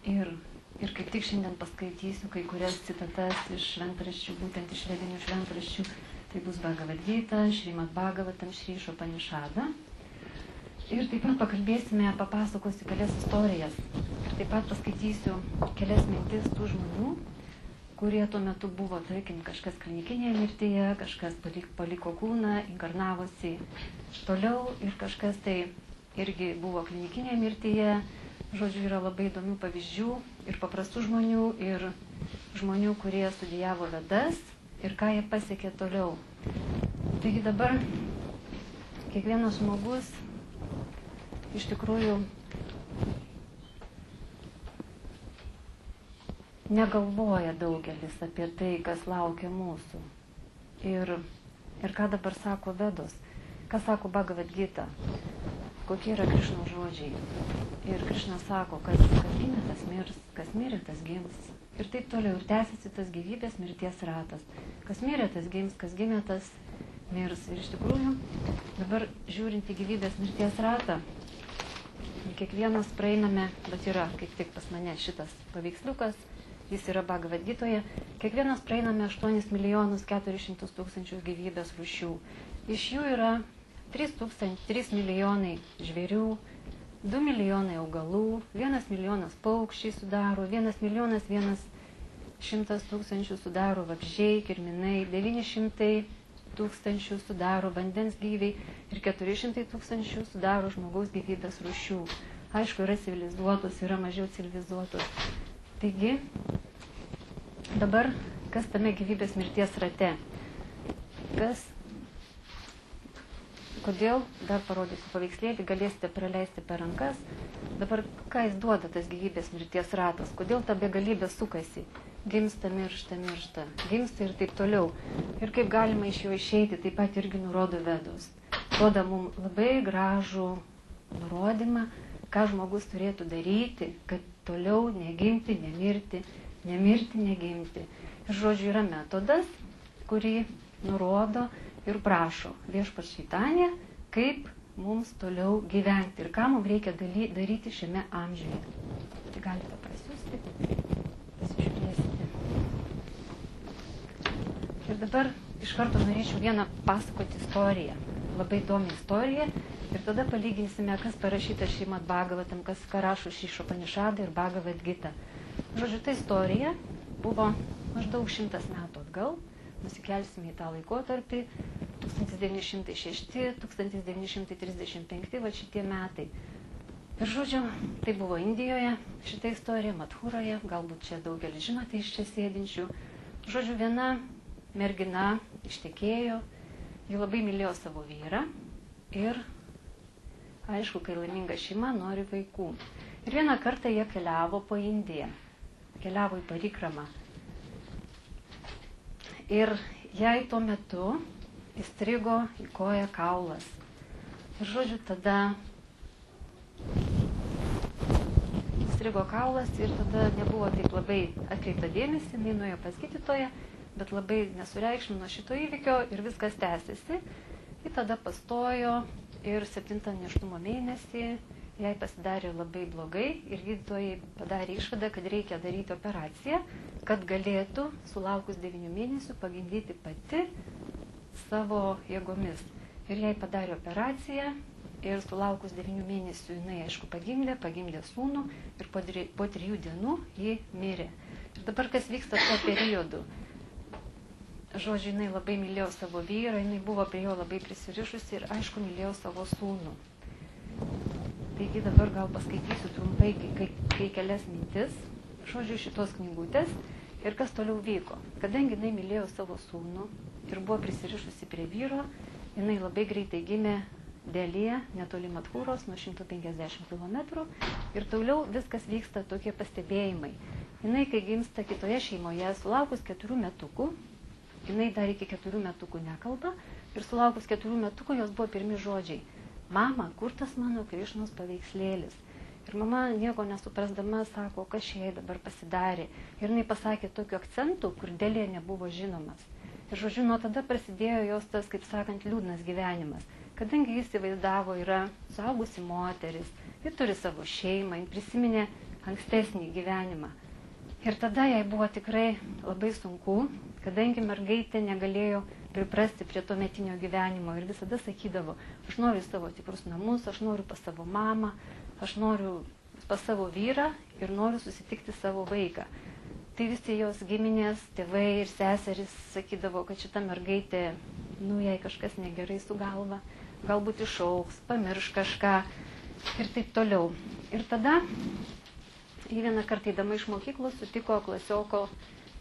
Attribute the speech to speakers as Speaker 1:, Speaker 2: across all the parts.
Speaker 1: Ir kaip tik šiandien paskaitysiu kai kurias citatas iš šventraščių, būtent iš vedinių šventraščių. Tai bus Bhagavad Gita, Šrimad Bhagavatam, Šri Išupanishada. Ir taip pat pakalbėsime, papasakosiu kelias istorijas. Ir taip pat paskaitysiu kelias mintis tų žmonių, kurie tuo metu buvo, tarkim, kažkas klinikinėje mirtyje, kažkas paliko kūną, inkarnavosi toliau ir kažkas tai irgi buvo klinikinėje mirtyje. Žodžiu, yra labai įdomių pavyzdžių ir paprastų žmonių, ir žmonių, kurie studijavo Vedas ir ką jie pasiekė toliau. Taigi dabar kiekvienas žmogus iš tikrųjų negalvoja daugelis apie tai, kas laukia mūsų. Ir ką dabar sako Vedos, ką sako Bhagavad Gita, kokie yra Krišnos žodžiai. Ir Krišna sako, kas gimė, tas mirs, kas mirė, tas gims. Ir taip toliau, ir tęsiasi tas gyvybės mirties ratas. Kas mirė, tas gims, kas gimė, tas mirs. Ir iš tikrųjų, dabar žiūrint į gyvybės mirties ratą, kiekvienas praeiname, bet yra kaip tik pas mane šitas paveiksliukas, jis yra Bhagavad Gitoje, kiekvienas praeiname 8 400 000 gyvybės rūšių. Iš jų yra 3 milijonai žvėrių, 2 milijonai augalų, 1 milijonas paukščiai sudaro, 1 milijonas 100 000 sudaro vabzdžiai, kirminai, 900 000 sudaro vandens gyviai ir 400 000 sudaro žmogaus gyvybės rūšių. Aišku, yra civilizuotos, yra mažiau civilizuotos. Taigi, dabar kas tame gyvybės mirties rate? Kodėl, dar parodysiu paveikslėlį, galėsite praleisti per rankas. Dabar, ką jis duoda, tas gyvybės mirties ratas? Kodėl ta begalybė sukasi? Gimsta, miršta, gimsta ir taip toliau. Ir kaip galima iš jo išeiti, taip pat irgi nurodo Vedos. Duoda mums labai gražų nurodymą, ką žmogus turėtų daryti, kad toliau negimti, nemirti, negimti. Ir žodžiu, yra metodas, kurį nurodo ir prašo viešpats Čaitanija, kaip mums toliau gyventi ir ką mums reikia daryti šiame amžiuje. Tai galite prasiųsti, pasižiūrėsite. Ir dabar iš karto norėčiau vieną pasakoti istoriją, labai įdomi istorija, ir tada palyginsime, kas parašyta Šrimad Bhagavatam, kas rašo Šri Išupanishada ir Bhagavad Gita. Žodžiu, ta istorija buvo maždaug 100 metų atgal. Nusikelsime į tą laikotarpį, 1906, 1935, va šitie metai. Ir žodžiu, tai buvo Indijoje, šita istorija, Madhūroje, galbūt čia daugelis žinote iš čia sėdinčių. Žodžiu, viena mergina ištekėjo, ji labai mylėjo savo vyrą ir, aišku, kai laiminga šeima, nori vaikų. Ir vieną kartą jie keliavo po Indiją, keliavo į parikramą. Ir jai tuo metu įstrigo į koją kaulas. Ir žodžiu, tada įstrigo kaulas ir tada nebuvo taip labai atkreipta dėmesį, jinai nuėjo pas gydytoją, bet labai nesureikšmino šito įvykio ir viskas tęsiasi. Ji tada pastojo ir 7 nėštumo mėnesį jai pasidarė labai blogai ir gydytojai padarė išvadą, kad reikia daryti operaciją, kad galėtų, sulaukus 9 mėnesių, pagimdyti pati savo jėgomis. Ir jai padarė operaciją ir sulaukus 9 mėnesių jinai, aišku, pagimdė sūnų ir po 3 dienų ji mirė. Ir dabar kas vyksta tuo periodu? Žodžiu, jinai labai mylėjo savo vyrą, jinai buvo prie jo labai prisirišusi ir, aišku, mylėjo savo sūnų. Taigi dabar gal paskaitysiu trumpai kai kelias mintis, žodžiu, šitos knygutės ir kas toliau vyko. Kadangi jinai mylėjo savo sūnų ir buvo prisirišusi prie vyro, jinai labai greitai gimė Delyje, netoli Madhūros, nuo 150 km ir toliau viskas vyksta tokie pastebėjimai. Jinai, kai gimsta kitoje šeimoje, sulaukus 4 metukų, jinai dar iki 4 metukų nekalba ir sulaukus 4 metukų jos buvo pirmi žodžiai: mama, kur tas mano Krišnos paveikslėlis? Ir mama nieko nesuprasdama sako, kas jai dabar pasidarė. Ir jinai pasakė tokiu akcentu, kur Delyje nebuvo žinomas. Ir žodžiu, nuo tada prasidėjo jos tas, kaip sakant, liūdnas gyvenimas. Kadangi jis įvaizdavo, yra suaugusi moteris, ji turi savo šeimą, ji prisiminė ankstesnį gyvenimą. Ir tada jai buvo tikrai labai sunku, kadangi mergaitė negalėjo priprasti prie to metinio gyvenimo ir visada sakydavo, aš noriu savo tikrus namus, aš noriu pas savo mamą, aš noriu pas savo vyrą ir noriu susitikti savo vaiką. Tai visi jos giminės, tėvai ir seserys sakydavo, kad šita mergaitė, jai kažkas negerai su galva, galbūt išaugs, pamirš kažką ir taip toliau. Ir tada ji vieną kartą eidama iš mokyklos sutiko klasioko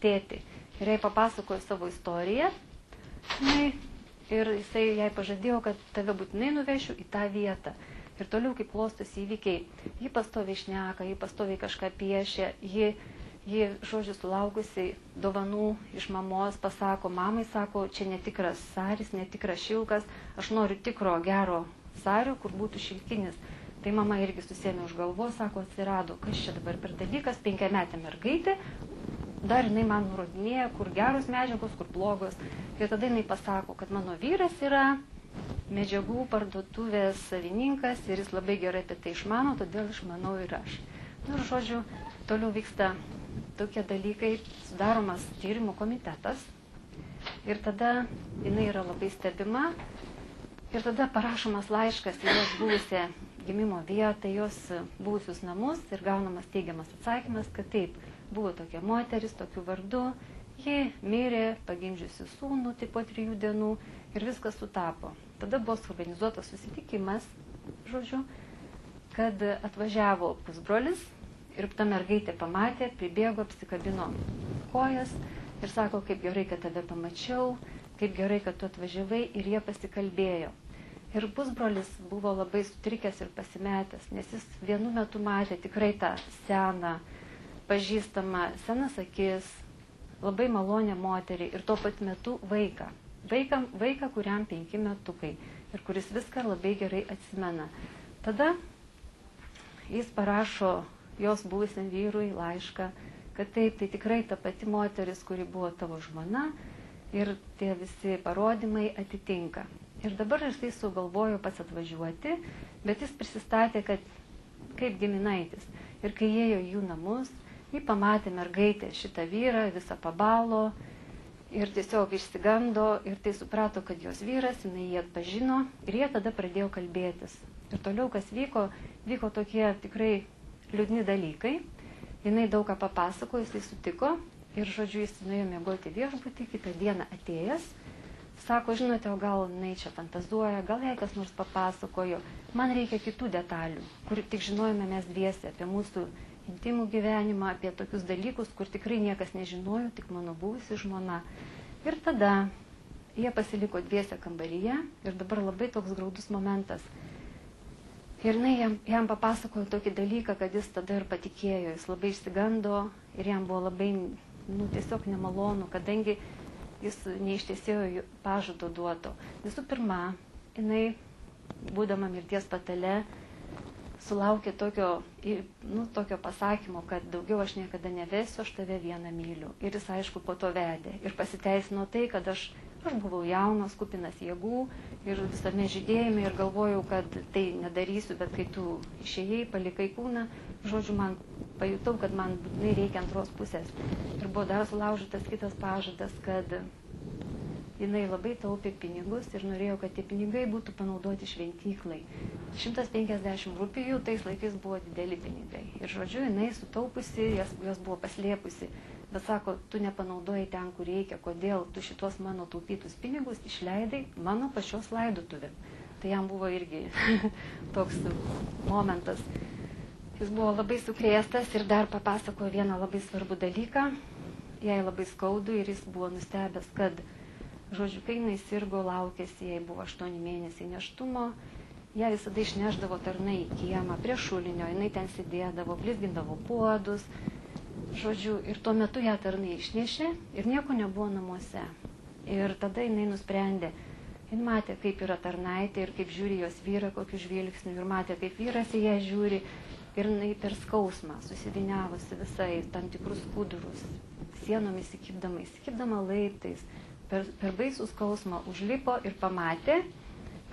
Speaker 1: tėtį ir jai papasakojo savo istoriją. Ir jisai jai pažadėjo, kad tave būtinai nuvešiu į tą vietą. Ir toliau, kaip klostosi įvykiai, ji pastoviai šneka, ji pastoviai kažką piešia, ji žodžiu, sulaukusi dovanų iš mamos, pasako, mamai, sako, čia netikras saris, netikras šilkas, aš noriu tikro gero sario, kur būtų šilkinis. Tai mama irgi susėmė už galvos, sako, atsirado, kas čia dabar per dalykas, 5-metė mergaitė, dar jinai man nurodinėja, kur geros medžiagos, kur blogos. Ir tada jinai pasako, kad mano vyras yra medžiagų parduotuvės savininkas ir jis labai gerai apie tai išmano, todėl išmanau ir aš. Ir žodžiu, toliau vyksta tokie dalykai, sudaromas tyrimų komitetas ir tada jinai yra labai stebima ir tada parašomas laiškas į jos buvusią gimimo vietą, jos buvusius namus ir gaunamas teigiamas atsakymas, kad taip, buvo tokia moteris, tokiu vardu, ji mirė, pagimdžiusi sūnų, taip po 3 dienų ir viskas sutapo. Tada buvo suorganizuotas susitikimas, žodžiu, kad atvažiavo pusbrolis ir ta mergaitė pamatė, pribėgo, apsikabino kojas ir sako, kaip gerai, kad tave pamačiau, kaip gerai, kad tu atvažiavai ir jie pasikalbėjo. Ir pusbrolis buvo labai sutrikęs ir pasimetęs, nes jis vienu metu matė tikrai tą seną, pažįstamą, senas akis, labai malonę moterį ir tuo pat metu vaiką. Vaiką, kuriam 5 metukai ir kuris viską labai gerai atsimena. Tada jis parašo jos buvusiam vyrui laišką, kad taip, tai tikrai ta pati moteris, kuri buvo tavo žmona ir tie visi parodymai atitinka. Ir dabar jisai sugalvojo pats atvažiuoti, bet jis prisistatė, kad kaip giminaitis. Ir kai ėjo į jų namus, jį pamatė mergaitė šitą vyrą, visą pabalo ir tiesiog išsigando ir tai suprato, kad jos vyras, jinai jį atpažino ir jie tada pradėjo kalbėtis. Ir toliau, kas vyko tokie tikrai liūdni dalykai. Jinai daug ką papasakojo, jisai sutiko ir, žodžiu, jis nuėjo miegoti viešbutį, kitą dieną atėjęs. Sako, žinote, o gal jinai čia fantazuoja, gal jai kas nors papasakojo. Man reikia kitų detalių, kur tik žinojome mes dviese apie mūsų intimų gyvenimą, apie tokius dalykus, kur tikrai niekas nežinojo, tik mano buvusi žmona. Ir tada jie pasiliko dviese kambaryje ir dabar labai toks graudus momentas. Ir jinai jam papasakojo tokį dalyką, kad jis tada ir patikėjo, jis labai išsigando ir jam buvo labai, tiesiog nemalonu, kadangi jis neištesėjo pažado duoto. Visų pirma, jinai, būdama mirties patale, sulaukė tokio pasakymo, kad daugiau aš niekada nevesiu, aš tave vieną myliu. Ir jis, aišku, po to vedė. Ir pasiteisino tai, kad aš buvau jaunas, kupinas jėgų ir visame žydėjime ir galvojau, kad tai nedarysiu, bet kai tu išėjai, palikai kūną, žodžiu, man pajutau, kad man būtinai reikia antros pusės. Ir buvo dar sulaužytas kitas pažadas, kad jinai labai taupė pinigus ir norėjo, kad tie pinigai būtų panaudoti šventyklai. 150 rupijų tais laikais buvo dideli pinigai. Ir, žodžiu, jinai sutaupusi, jos buvo paslėpusi. Bet sako, tu nepanaudojai ten, kur reikia, kodėl tu šitos mano taupytus pinigus išleidai mano pačios laidotuvėm. Tai jam buvo irgi toks momentas. Jis buvo labai sukrėstas ir dar papasakojo vieną labai svarbų dalyką. Jai labai skaudu ir jis buvo nustebęs, kad, žodžiu, kai jinai sirgo, laukėsi, jai buvo 8 mėnesiai nėštumo, ją visada išneždavo tarnai į kiemą prie šulinio, jinai ten sėdėdavo, blizgindavo puodus, žodžiu, ir tuo metu ją tarnai išnešė ir nieko nebuvo namuose. Ir tada jinai nusprendė, jin matė, kaip yra tarnaitė ir kaip žiūri jos vyrą, kokiu žvilgsniu, ir matė, kaip vyras į ją žiūri, ir jinai per skausmą susiviniavusi visai tam tikrus skudurus, sienomis įkibdama laiptais, per baisų skausmą užlipo ir pamatė,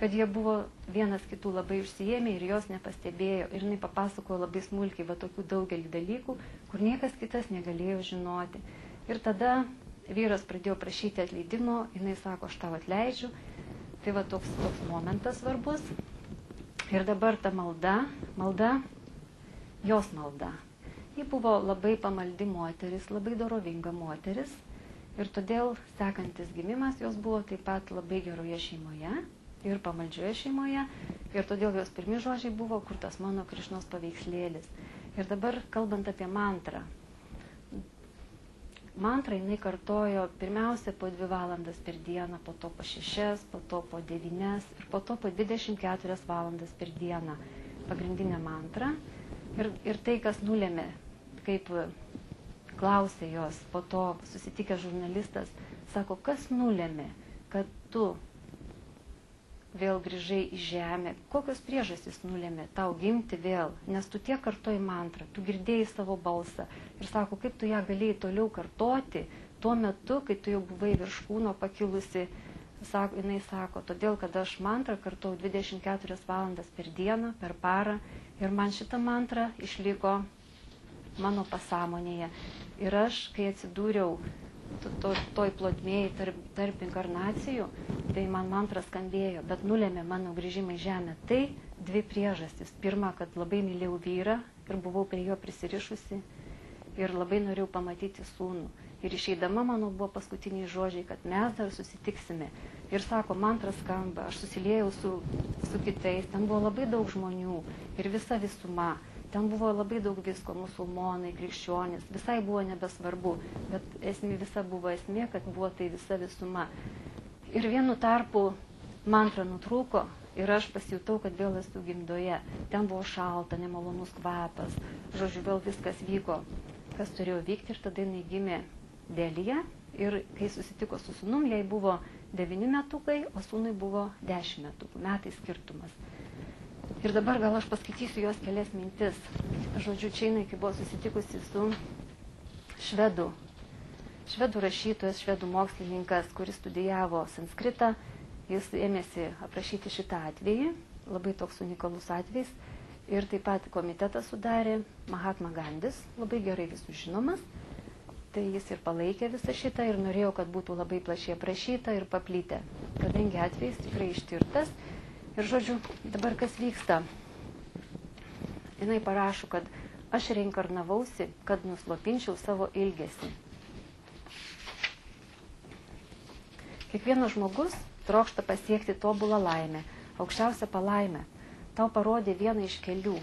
Speaker 1: kad jie buvo vienas kitų labai užsiėmę ir jos nepastebėjo. Ir jinai papasakojo labai smulkiai va tokių daugelį dalykų, kur niekas kitas negalėjo žinoti. Ir tada vyras pradėjo prašyti atleidimo, jinai sako, aš tau atleidžiu. Tai va toks momentas svarbus. Ir dabar ta malda, jos malda. Ji buvo labai pamaldi moteris, labai dorovinga moteris. Ir todėl sekantis gimimas jos buvo taip pat labai geroje šeimoje ir pamaldžioje šeimoje. Ir todėl jos pirmi žodžiai buvo, kur tas mano Krišnos paveikslėlis. Ir dabar kalbant apie mantrą. Mantrą jinai kartojo pirmiausia po 2 valandas per dieną, po to po 6, po to po 9 ir po to po 24 valandas per dieną. Pagrindinė mantra. Ir tai, kas nulėmė, kaip klausė jos, po to susitikęs žurnalistas, sako, kas nulėmė, kad tu vėl grįžai į žemę, kokios priežastys nulėmė tau gimti vėl, nes tu tiek kartoji mantrą, tu girdėjai savo balsą ir sako, kaip tu ją galėjai toliau kartoti tuo metu, kai tu jau buvai virš kūno pakilusi. Jinai sako, todėl, kad aš mantrą kartau 24 valandas per dieną, per parą ir man šitą mantrą išliko mano pasąmonėje. Ir aš, kai atsidūriau toj plotmėje tarp inkarnacijų, tai man mantra skambėjo, bet nulėmė mano grįžimą į žemę. Tai 2 priežastys. Pirma, kad labai mylėjau vyrą ir buvau prie jo prisirišusi ir labai norėjau pamatyti sūnų. Ir išeidama mano buvo paskutiniai žodžiai, kad mes dar susitiksime. Ir sako, mantra skamba, aš susiliejau su kitais, ten buvo labai daug žmonių ir visa visuma. Ten buvo labai daug visko, musulmonai, krikščionys, visai buvo nebesvarbu, bet visa buvo esmė, kad buvo tai visa visuma. Ir vienu tarpu mantra nutrūko ir aš pasijutau, kad vėl esu gimdoje. Ten buvo šalta, nemalonus kvapas, žodžiu, vėl viskas vyko, kas turėjo vykti ir tada jinai gimė Delyje. Ir kai susitiko su sūnum, jai buvo 9 metukai, o sūnui buvo 10 metukų, metai skirtumas. Ir dabar gal aš paskaitysiu jos kelias mintis. Žodžiu, čia jinai, kai buvo susitikusi su švedų rašytojas, švedų mokslininkas, kuris studijavo sanskritą, jis ėmėsi aprašyti šitą atvejį, labai toks unikalus atvejis. Ir taip pat komitetą sudarė Mahatma Gandis, labai gerai visų žinomas. Tai jis ir palaikė visą šitą ir norėjo, kad būtų labai plačiai aprašyta ir paplytę, kadangi atvejis tikrai ištirtas. Ir žodžiu, dabar kas vyksta? Jinai parašo, kad aš reinkarnavausi, kad nuslopinčiau savo ilgesį. Kiekvienas žmogus trokšta pasiekti tobulą laimę, aukščiausią palaimę. Tau parodė vieną iš kelių,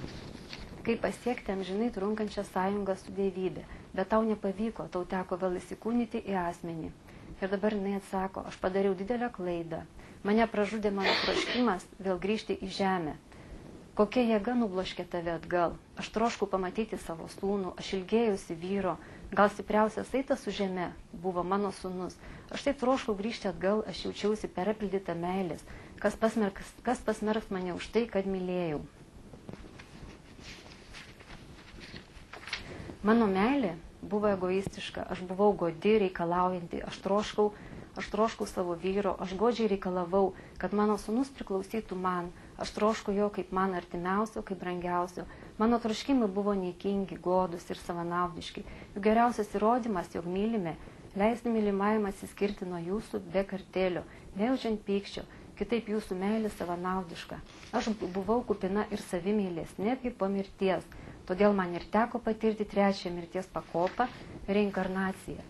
Speaker 1: kaip pasiekti amžinai trunkančią sąjungą su Dievybe. Bet tau nepavyko, tau teko vėl įsikūnyti į asmenį. Ir dabar jinai atsako, aš padariau didelę klaidą. Mane pražudė mano troškimas vėl grįžti į žemę. Kokia jėga nubloškė tave atgal? Aš troškau pamatyti savo sūnų, aš ilgėjausi vyro. Gal stipriausias aitas su žeme buvo mano sūnus. Aš taip troškau grįžti atgal, aš jaučiausi perpildyta meilės. Kas pasmerks mane už tai, kad mylėjau? Mano meilė buvo egoistiška, aš buvau godi, reikalaujanti, aš troškau savo vyro, aš godžiai reikalavau, kad mano sūnus priklausytų man, aš troškau jo kaip man artimiausio, kaip brangiausio. Mano troškimai buvo niekingi, godus ir savanaudiški. Jų geriausias įrodymas, jog mylime, leisti mylimajam atsiskirti nuo jūsų be kartelio, nejaučiant pykčio, kitaip jūsų meilė savanaudiška. Aš buvau kupina ir savimylės, netgi po mirties. Todėl man ir teko patirti 3 mirties pakopą – reinkarnaciją.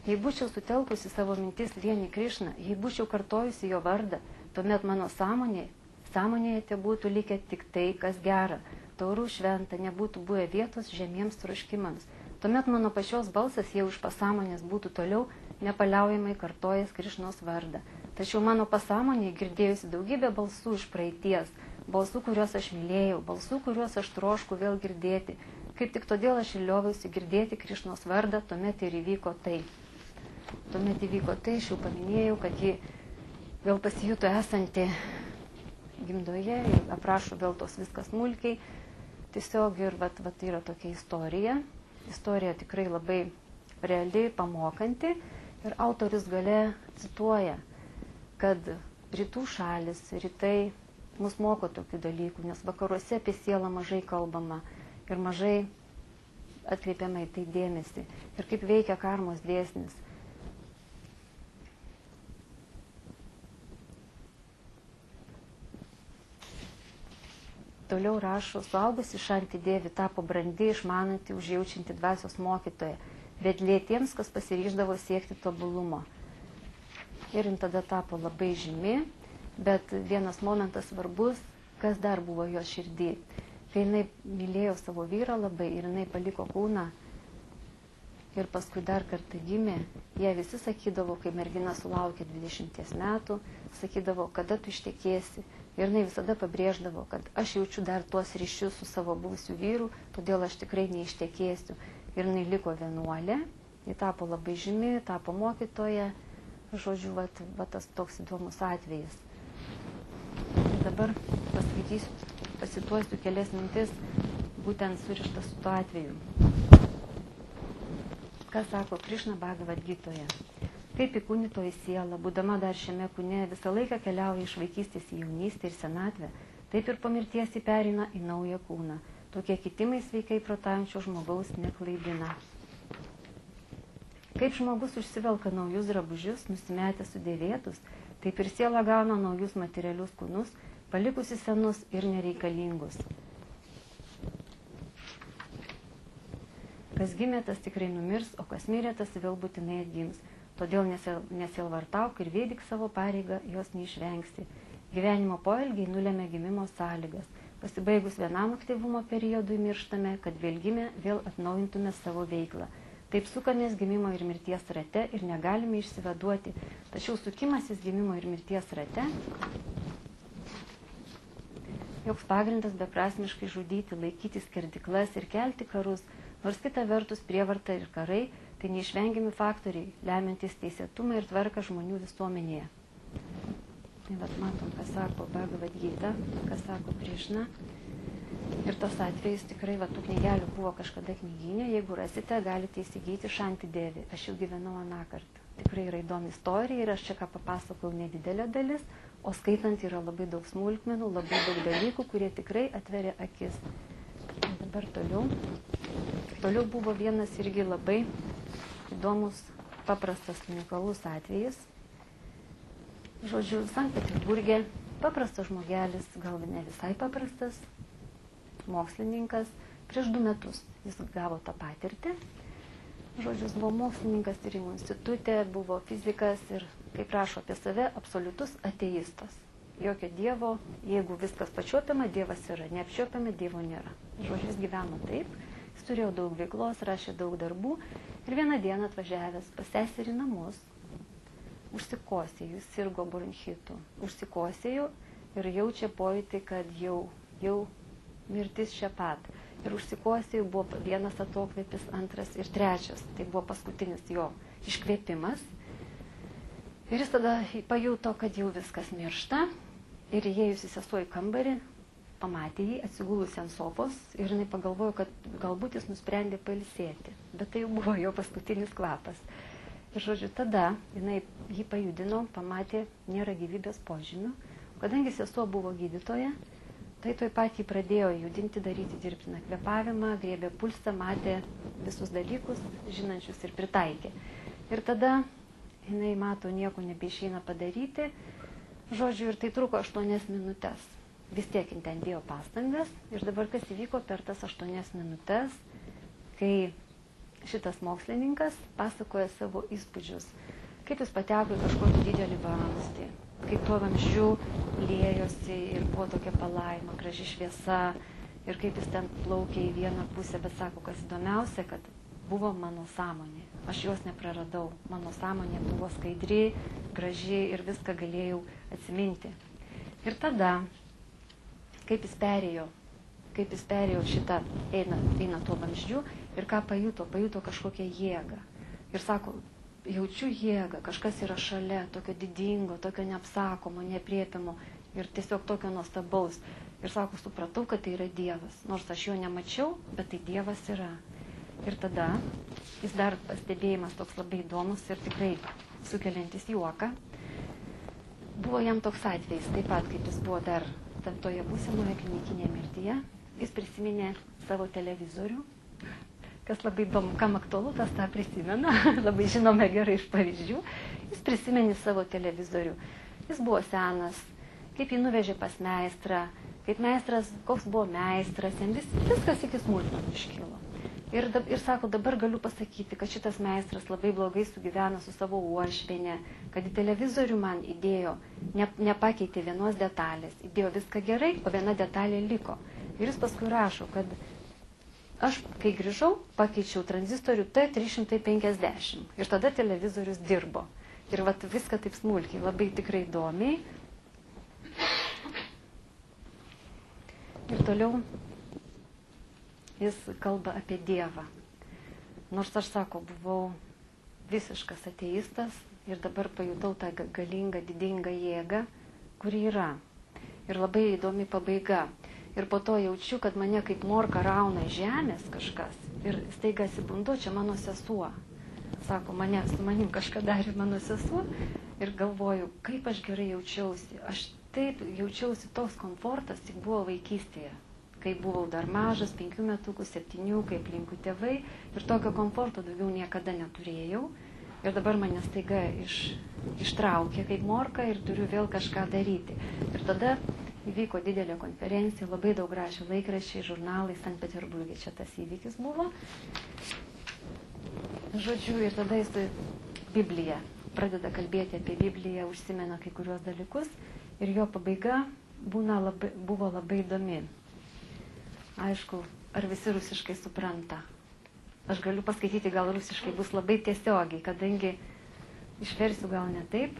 Speaker 1: Jei būčiau sutelkusi savo mintis vien į Krišną, jei būčiau kartojusi jo vardą, tuomet mano sąmonėje te būtų likę tik tai, kas gera, taurų šventa, nebūtų buvę vietos žemiems troškimams. Tuomet mano pačios balsas jau iš pasąmonės būtų toliau nepaliaujamai kartojęs Krišnos vardą. Tačiau mano pasąmonėje girdėjusi daugybę balsų iš praeities, balsų, kuriuos aš mylėjau, balsų, kuriuos aš trošku vėl girdėti. Kaip tik todėl aš ir lioviausi girdėti Krišnos vardą, tuomet ir įvyko tai. Aš jau paminėjau, kad ji vėl pasijuto esanti gimdoje, aprašo vėl tos viskas smulkiai. Tiesiog ir vat yra tokia istorija. Istorija tikrai labai reali, pamokanti. Ir autorius gale cituoja, kad rytų šalis, rytai mus moko tokių dalykų, nes vakaruose apie sielą mažai kalbama ir mažai atkreipiama į tai dėmesį. Ir kaip veikia karmos dėsnis. Toliau rašo, suaugusi Šanti Devi tapo brandi, išmananti, užjaučianti dvasios mokytoja, bet lėtiems, kas pasiryždavo siekti tobulumo. Ir jin tada tapo labai žymi, bet vienas momentas svarbus, kas dar buvo jo širdį. Kai jinai mylėjo savo vyrą labai ir jinai paliko kūną ir paskui dar kartą gimė, jie visi sakydavo, kai mergina sulaukė 20 metų, sakydavo, kada tu ištekėsi. Ir jinai visada pabrėždavo, kad aš jaučiu dar tuos ryšius su savo buvusiu vyru, todėl aš tikrai neištekėsiu. Ir jinai liko vienuolė, ji tapo labai žymi, tapo mokytoja. Žodžiu, va tas toks įdomus atvejis. Ir dabar pasituosiu kelias mintis, būtent surištas su tuo atveju. Ką sako Krišna Bhagavad Gitoje? Kaip įkūnytoji siela, būdama dar šiame kūne, visą laiką keliauja iš vaikystės į jaunystę ir senatvę, taip ir po mirties į pereina į naują kūną. Tokie kitimai sveikai protaujančio žmogaus neklaidina. Kaip žmogus užsivelka naujus drabužius, nusimetę sudėvėtus, taip ir siela gauna naujus materialius kūnus, palikusi senus ir nereikalingus. Kas gimė, tas tikrai numirs, o kas mirė, tas vėl būtinai atgims. Todėl nesilvartauk ir vėdik savo pareigą, jos neišvengsi. Gyvenimo poelgiai nulėmė gimimo sąlygas. Pasibaigus vienam aktyvumo periodui mirštame, kad vėl gimę, vėl atnaujintume savo veiklą. Taip sukamės gimimo ir mirties rate ir negalime išsivaduoti. Tačiau sukimasis gimimo ir mirties rate joks pagrindas beprasmiškai žudyti, laikyti skerdiklas ir kelti karus, nors kita vertus prievarta ir karai tai neišvengiami faktoriai, lemiantis teisėtumą ir tvarką žmonių visuomenėje. Tai vat matom, kas sako Bhagavad Gita, kas sako Krišna. Ir tos atvejais tikrai va tų knygelių buvo kažkada knyginė, jeigu rasite, galite įsigyti Šanti Devi. Aš jau gyvenau anąkart. Tikrai yra įdomi istorija ir aš čia ką papasakau nedidelė dalis, o skaitant yra labai daug smulkmenų, labai daug dalykų, kurie tikrai atveria akis. Ir dabar toliau. Toliau buvo vienas irgi labai įdomus, paprastas, unikalus atvejis. Žodžiu, Sankt Peterburge paprastas žmogelis, gal ne visai paprastas, mokslininkas, prieš 2 metus jis gavo tą patirtį. Žodžiu, jis buvo mokslininkas tyrimų institute, buvo fizikas ir, kaip rašo apie save, absoliutus ateistas. Jokio dievo, jeigu viskas pačiuopiama, dievas yra, neapčiuopiama, dievo nėra. Žodžiu, jis gyveno taip, jis turėjo daug veiklos, rašė daug darbų ir vieną dieną atvažiavęs pas seserį namus, užsikosėjo, jis sirgo bronchitu, užsikosėjo ir jaučia pojūtį, kad jau mirtis čia pat. Ir užsikosėjo, buvo vienas atokvėpis, antras ir trečias. Tai buvo paskutinis jo iškvėpimas. Ir jis tada pajuto, kad jau viskas miršta. Ir įėjusi sesuo į kambarį, pamatė jį atsigulusi ant sofos ir jinai pagalvojo, kad galbūt jis nusprendė pailsėti. Bet tai jau buvo jo paskutinis kvapas. Ir žodžiu, tada jinai jį pajudino, pamatė, nėra gyvybės požymių. Kadangi sesuo buvo gydytoja, tai toj pat jį pradėjo judinti, daryti dirbtiną kvėpavimą, griebė pulsą, matė visus dalykus, žinančius ir pritaikė. Ir tada jinai mato, nieko nebeišeina padaryti. Žodžiu, ir tai truko 8 minutės. Vis tiek jin ten dėjo pastangas. Ir dabar kas įvyko per tas 8 minutės, kai šitas mokslininkas pasakoja savo įspūdžius. Kaip jis pateko į kažkokį didelį vamzdį. Kaip tuo vamzdžiu liejosi ir buvo tokia palaima, graži šviesa. Ir kaip jis ten plaukė į vieną pusę, bet sako, kas įdomiausia, kad buvo mano sąmonė. Aš jos nepraradau. Mano sąmonė buvo skaidri, graži ir viską galėjau atsiminti. Ir tada, kaip jis perėjo šitą, eina tuo vamzdžiu ir ką pajuto kažkokią jėgą. Ir sako, jaučiu jėgą, kažkas yra šalia, tokio didingo, tokio neapsakomo, neapriepiamo ir tiesiog tokio nuostabaus. Ir sako, supratau, kad tai yra Dievas. Nors aš jo nemačiau, bet tai Dievas yra. Ir tada jis dar pastebėjimas toks labai įdomus ir tikrai sukeliantis juoką. buvo jam toks atvejis, taip pat kaip jis buvo dar toje būsimoje klinikinėje mirtyje. Jis prisiminė savo televizorių, kas labai įdomu, kam aktualu, tas tą prisimena, labai žinome gerai iš pavyzdžių. Jis prisiminė savo televizorių. Jis buvo senas, kaip jį nuvežė pas meistrą, kaip meistras, koks buvo meistras, jam viskas iki smulkmenų iškilo. Ir sako, dabar galiu pasakyti, kad šitas meistras labai blogai sugyvena su savo uošviene, kad į televizorių man įdėjo, nepakeitė vienos detalės, įdėjo viską gerai, o viena detalė liko. Ir jis paskui rašo, kad aš, kai grįžau, pakeičiau tranzistorių T350 ir tada televizorius dirbo. Ir vat viską taip smulkiai, labai tikrai įdomiai. Ir toliau jis kalba apie Dievą. Nors aš, sako, buvau visiškas ateistas ir dabar pajutau tą galingą, didingą jėgą, kuri yra. Ir labai įdomi pabaiga. Ir po to jaučiu, kad mane kaip morka rauna iš žemės kažkas. Ir staiga atsibundu, čia mano sesuo. Sako, su manim kažką darė mano sesuo. Ir galvoju, kaip aš gerai jaučiausi. Aš taip jaučiausi, toks komfortas tik buvo vaikystėje. Kai buvau dar mažas, 5 metukų, 7, kai aplinkui tėvai. Ir tokio komforto daugiau niekada neturėjau. Ir dabar mane staiga ištraukė kaip morka ir turiu vėl kažką daryti. Ir tada įvyko didelė konferencija, labai daug rašė laikraščiai, žurnalai, Sankt Peterburge, čia tas įvykis buvo. Žodžiu, ir tada jis Bibliją pradeda kalbėti apie Bibliją, užsimena kai kuriuos dalykus ir jo pabaiga buvo labai įdomi. Aišku, ar visi rusiškai supranta? Aš galiu paskaityti, gal rusiškai bus labai tiesiogiai, kadangi išversiu gal не taip.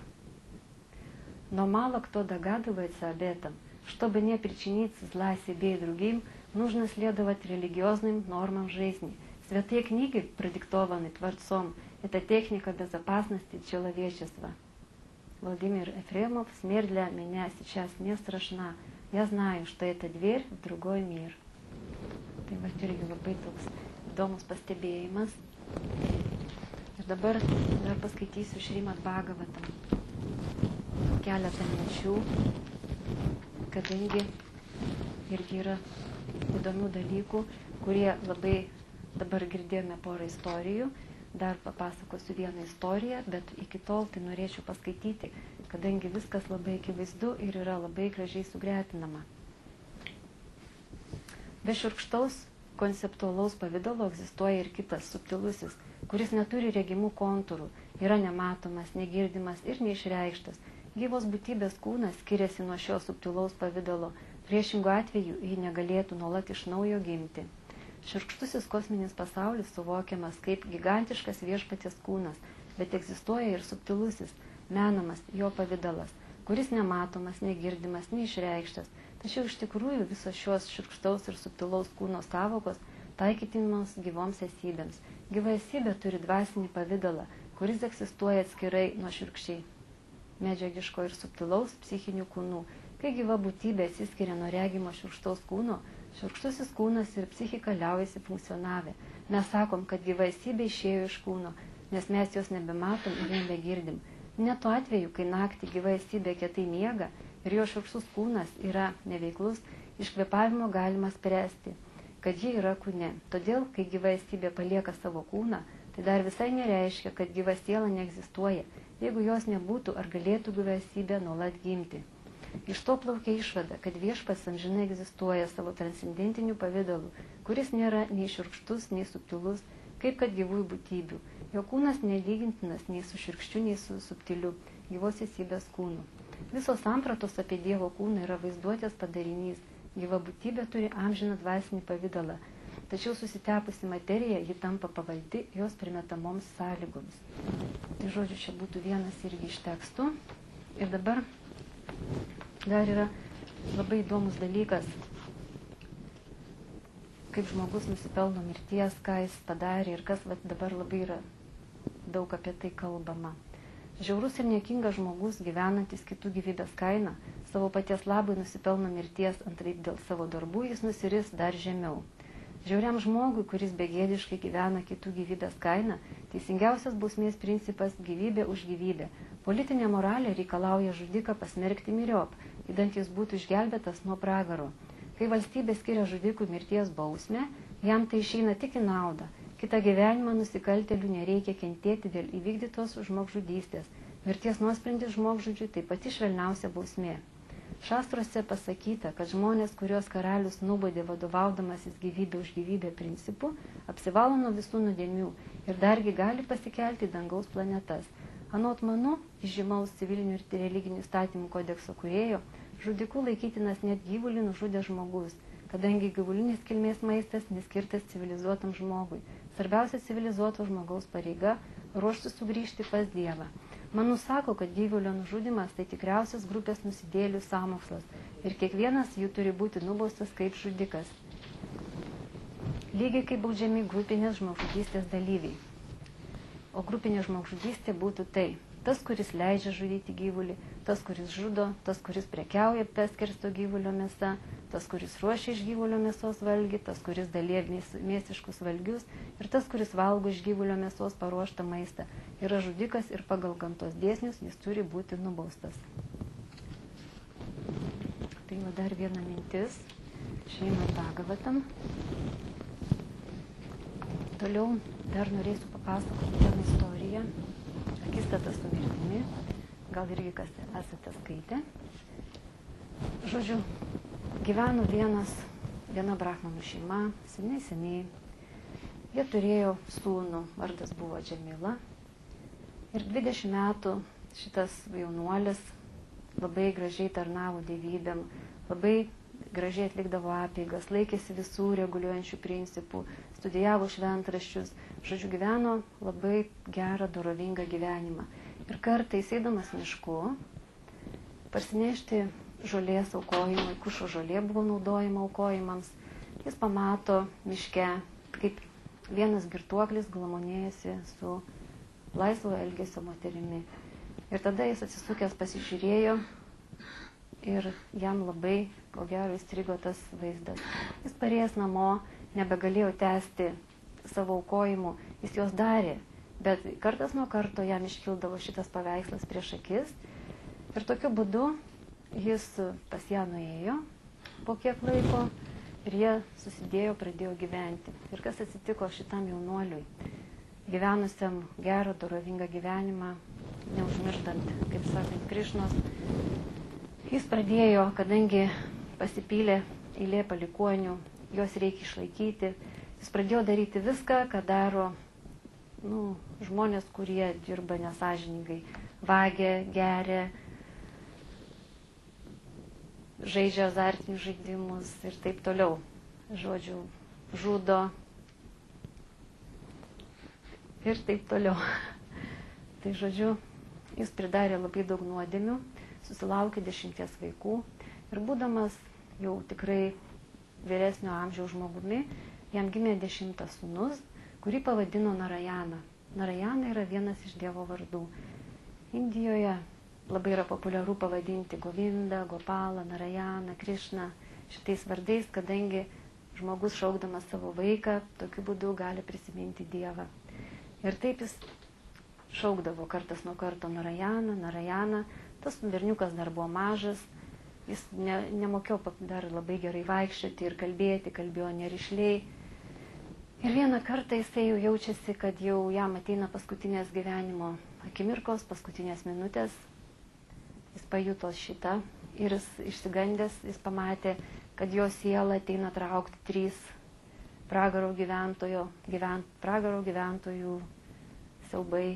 Speaker 1: Но мало кто догадывается об этом. Чтобы не причинить зла себе и другим, нужно следовать религиозным нормам жизни. Святые книги, продиктованы Творцом, это техника безопасности человечества. Владимир Ефремов, смерть для меня сейчас не страшна. Я знаю, что это дверь в другой мир. Tai va irgi labai toks įdomus pastebėjimas. Ir dabar dar paskaitysiu Šrimad Bhagavatam. Keletą minčių, kadangi irgi yra įdomių dalykų, kurie labai dabar girdėjome porą istorijų. Dar papasakosiu vieną istoriją, bet iki tol tai norėčiau paskaityti, kadangi viskas labai akivaizdu ir yra labai gražiai sugretinama. Be šiurkštaus konceptualaus pavidalo egzistuoja ir kitas subtilusis, kuris neturi regimų kontūrų, yra nematomas, negirdimas ir neišreikštas. Gyvos būtybės kūnas skiriasi nuo šio subtilaus pavidalo, priešingų atveju jį negalėtų nuolat iš naujo gimti. Šiurkštusis kosminis pasaulis suvokiamas kaip gigantiškas viešpaties kūnas, bet egzistuoja ir subtilusis, menamas jo pavidalas, kuris nematomas, negirdimas, neišreikštas. Tačiau iš tikrųjų visos šios šiurkštaus ir subtilaus kūno savokos taikytinos gyvoms esybėms. Gyva esybė turi dvasinį pavidalą, kuris egzistuoja atskirai nuo šiurkščiai medžiagiško ir subtilaus psichinių kūnų. Kai gyva būtybė atsiskiria nuo regimo šiurkštaus kūno, šiurkštusis kūnas ir psichika liaujasi funkcionavę. Mes sakom, kad gyva esybė išėjo iš kūno, nes mes jos nebematom ir nebegirdim. Net tuo atveju, kai naktį gyva esybė kietai miega ir jo šiurkštus kūnas yra neveiklus, iš kvėpavimo galima spręsti, kad ji yra kūne. Todėl, kai gyva esybė palieka savo kūną, tai dar visai nereiškia, kad gyva siela neegzistuoja. Jeigu jos nebūtų, ar galėtų gyva esybė nuolat gimti. Iš to plaukia išvada, kad viešpats amžinai egzistuoja savo transcendentiniu pavidalu, kuris nėra nei šiurkštus, nei subtilus, kaip kad gyvųjų būtybių. Jo kūnas nelygintinas nei su šiurkščiu, nei su subtiliu gyvos esybės kūnu. Visos sampratos apie Dievo kūną yra vaizduotės padarinys. Gyva būtybė turi amžiną dvasinį pavidalą, tačiau susitepusi materija, ji tampa pavaldi jos primetamoms sąlygoms. Tai žodžiu, čia būtų vienas irgi iš tekstų. Ir dabar dar yra labai įdomus dalykas, kaip žmogus nusipelno mirties, ką jis padarė ir kas dabar labai yra daug apie tai kalbama. Žiaurus ir niekingas žmogus, gyvenantis kitų gyvybės kainą, savo paties labai nusipelno mirties, antraip dėl savo darbų jis nusiris dar žemiau. Žiauriam žmogui, kuris begėdiškai gyvena kitų gyvybės kainą, teisingiausias bausmės principas gyvybė už gyvybę, Politinė moralė reikalauja žudiką pasmerkti myriop, idant jis būtų išgelbėtas nuo pragaro. Kai valstybė skiria žudikui mirties bausmę, jam tai išeina tik į naudą. Kitą gyvenimą nusikaltėlių nereikia kentėti dėl įvykdytos žmogžudystės. Mirties nuosprendis žmogžudžiui tai pati švelniausia bausmė. Šastruose pasakyta, kad žmonės, kuriuos karalius nubaudė vadovaudamasis gyvybė už gyvybę principu, apsivalo nuo visų nuodėmių ir dargi gali pasikelti į dangaus planetas. Anot Manu, žymaus civilinių ir religinių įstatymų kodekso kūrėjo, žudiku laikytinas net gyvulį nužudė žmogus, kadangi gyvulinės kilmės maistas neskirtas civilizuotam žmogui. Svarbiausia civilizuoto žmogaus pareiga – ruoštis sugrįžti pas Dievą. Manu sako, kad gyvulio nužudimas tai tikriausias grupės nusidėlių sąmokslas ir kiekvienas jų turi būti nubaustas kaip žudikas. Lygiai kaip baudžiami grupinės žmogžudystės dalyviai. O grupinė žmogžudystė būtų tai: tas, kuris leidžia žudyti gyvulį, tas, kuris žudo, tas, kuris prekiauja perskersto gyvulio mėsa, tas, kuris ruošia iš gyvulio mėsos valgį, tas, kuris dalyja mėsiškus valgius ir tas, kuris valgo iš gyvulio mėsos paruoštą maistą. Yra žudikas ir pagal gamtos dėsnius jis turi būti nubaustas. Tai va dar viena mintis. Šrimad Bhagavatam. Toliau dar norėsiu papasakoti vieną istoriją. Akistata su mirtimi. Gal irgi kas esate skaitę. Žodžiu, gyveno viena brahmanų šeima, seniai. Jie turėjo sūnų, vardas buvo Džamila. Ir 20 metų šitas jaunuolis labai gražiai tarnavo dievybėm, labai gražiai atlikdavo apeigas, laikėsi visų reguliuojančių principų, studijavo šventraščius, žodžiu, gyveno labai gerą, dorovingą gyvenimą. Ir kartais, eidamas mišku, parsinešti žolės aukojimui, kušo žolė buvo naudojama aukojimams, jis pamato miške, kaip vienas girtuoklis glamonėjasi su laisvo elgesio moterimi. Ir tada jis atsisukęs pasižiūrėjo ir jam labai, ko gero, įstrigo tas vaizdas. Jis parėjęs namo, nebegalėjo tęsti savo aukojimų, jis juos darė, bet kartas nuo karto jam iškildavo šitas paveikslas prieš akis ir tokiu būdu jis pas ją nuėjo po kiek laiko ir jie susidėjo, pradėjo gyventi. Ir kas atsitiko šitam jaunuoliui, gyvenusiam gerą, dorovingą gyvenimą, neužmirštant, kaip sakant, Krišnos, jis pradėjo, kadangi pasipylė eilė palikuonių, juos reikia išlaikyti, jis pradėjo daryti viską, ką daro žmonės, kurie dirba nesąžiningai, vagia, geria, žaidžia azartinius žaidimus ir taip toliau. Žodžiu, žudo ir taip toliau. Tai žodžiu, jis pridarė labai daug nuodėmių, susilaukė 10 vaikų ir būdamas jau tikrai vyresnio amžiaus žmogumi, jam gimė 10 sūnus, kurį pavadino Narayana. Narayana yra vienas iš Dievo vardų. Indijoje labai yra populiaru pavadinti Govindą, Gopalą, Narayaną, Krišną šitais vardais, kadangi žmogus šaukdamas savo vaiką tokiu būdu gali prisiminti Dievą. Ir taip jis šaukdavo kartas nuo karto Narayaną. Tas berniukas dar buvo mažas, jis nemokėjo dar labai gerai vaikščioti ir kalbėti, kalbėjo nerišliai. Ir vieną kartą jisai jau jaučiasi, kad jau jam ateina paskutinės gyvenimo akimirkos, paskutinės minutės. Jis pajuto šitą ir jis išsigandęs, jis pamatė, kad jo siela ateina traukti 3 pragaro gyventojų siaubai,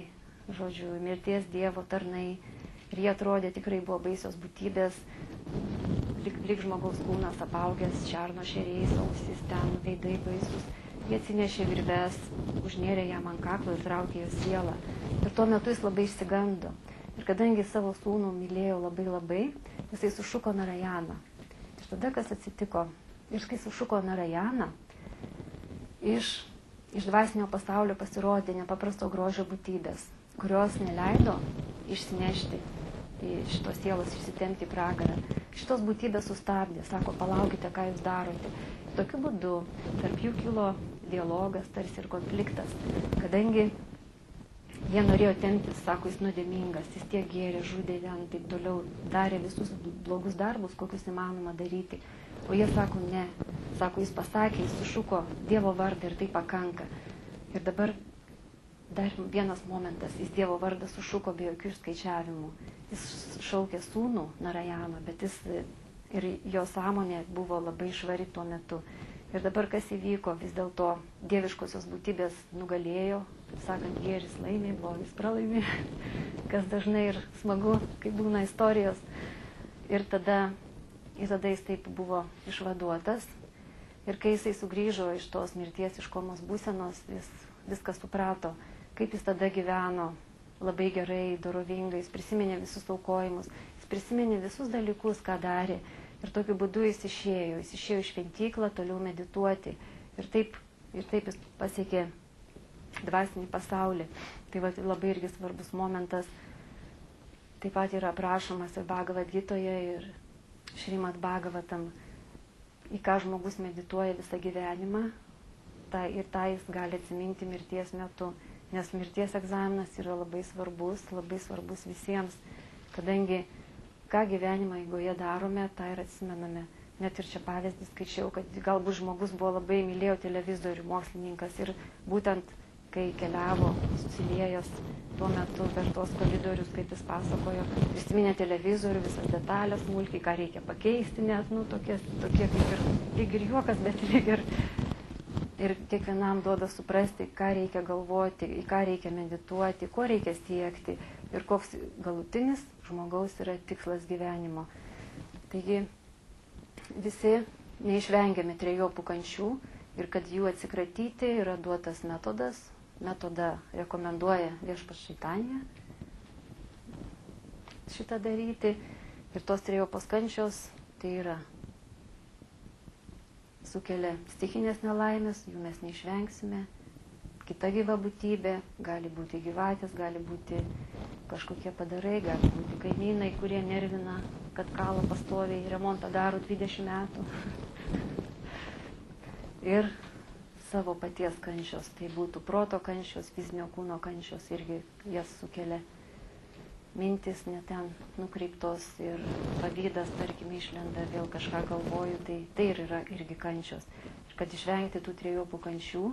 Speaker 1: žodžiu, mirties Dievo tarnai. Ir jie atrodė tikrai buvo baisios būtybės, lyg žmogaus kūnas apaugęs šerno šeriais, ausis ten, veidai baisus. Jie atsinešė virves, užnėrė jam ant kaklo ir traukė jo sielą. Ir tuo metu jis labai išsigando. Ir kadangi savo sūnų mylėjo labai, jisai sušuko Narayaną. Ir tada kas atsitiko? Ir kai sušuko Narayaną, iš dvasinio pasaulio pasirodė nepaprasto grožio būtybės, kurios neleido išsinešti šitos sielos, išsitempti į pragarą. Šitos būtybės sustabdė, sako, palaukite, ką jūs darote. Tokiu būdu tarp jų kilo dialogas, tarsi ir konfliktas, kadangi Jie norėjo temptis, sako, jis nuodėmingas, jis tiek gėrė, žudė ten, taip toliau, darė visus blogus darbus, kokius įmanoma daryti. O jie sako, ne. Sako, jis pasakė, jis sušuko Dievo vardą ir tai pakanka. Ir dabar dar vienas momentas, jis Dievo vardą sušuko be jokių skaičiavimų. Jis šaukė sūnų Narayamą, bet jis ir jo sąmonė buvo labai švari tuo metu. Ir dabar kas įvyko, vis dėlto dieviškosios būtybės nugalėjo, taip sakant, gėris laimė, blogis pralaimė, kas dažnai ir smagu, kai būna istorijos. Ir tada jis taip buvo išvaduotas. Ir kai jisai sugrįžo iš tos mirties, iš komos būsenos, jis viską suprato, kaip jis tada gyveno labai gerai, dorovingai, jis prisiminė visus aukojimus, jis prisiminė visus dalykus, ką darė. Ir tokiu būdu jis išėjo į šventyklą toliau medituoti. Ir taip jis pasiekė dvasinį pasaulį. Tai labai irgi svarbus momentas. Taip pat yra aprašomas ir Bhagavad Gitoje, ir Šrimad Bhagavatam, į ką žmogus medituoja visą gyvenimą. Ir tą jis gali atsiminti mirties metu. Nes mirties egzaminas yra labai svarbus visiems, kadangi ką gyvenimo eigoje darome, tą ir atsimename. Net ir čia pavyzdį skaičiau, kad galbūt žmogus buvo labai mylėjo televizorių, mokslininkas, ir būtent kai keliavo, susiliejęs tuo metu per tos koridorius, kaip jis pasakojo, prisiminė televizorių, visas detalės, smulkiai, ką reikia pakeisti, net, tokie kaip ir juokas, bet ir kiekvienam duoda suprasti, ką reikia galvoti, į ką reikia medituoti, ko reikia siekti ir koks galutinis žmogaus yra tikslas gyvenimo. Taigi visi neišvengiami trejopų kančių ir kad jų atsikratyti yra duotas metodas. Metodą rekomenduoja Viešpats Čaitanija šitą daryti. Ir tos trejopos kančios tai yra sukelia stichinės nelaimės, jų mes neišvengsime. Kita gyva būtybė, gali būti gyvatės, gali būti kažkokie padarai, gali būti kaimynai, kurie nervina, kad kalo pastoviai, remontą daro 20 metų. Ir savo paties kančios, tai būtų proto kančios, fizinio kūno kančios, irgi jas sukelia mintis ne ten nukreiptos ir pavydas, tarkim, išlenda, vėl kažką galvoju, tai ir yra irgi kančios. Ir kad išvengti tų trejopų kančių,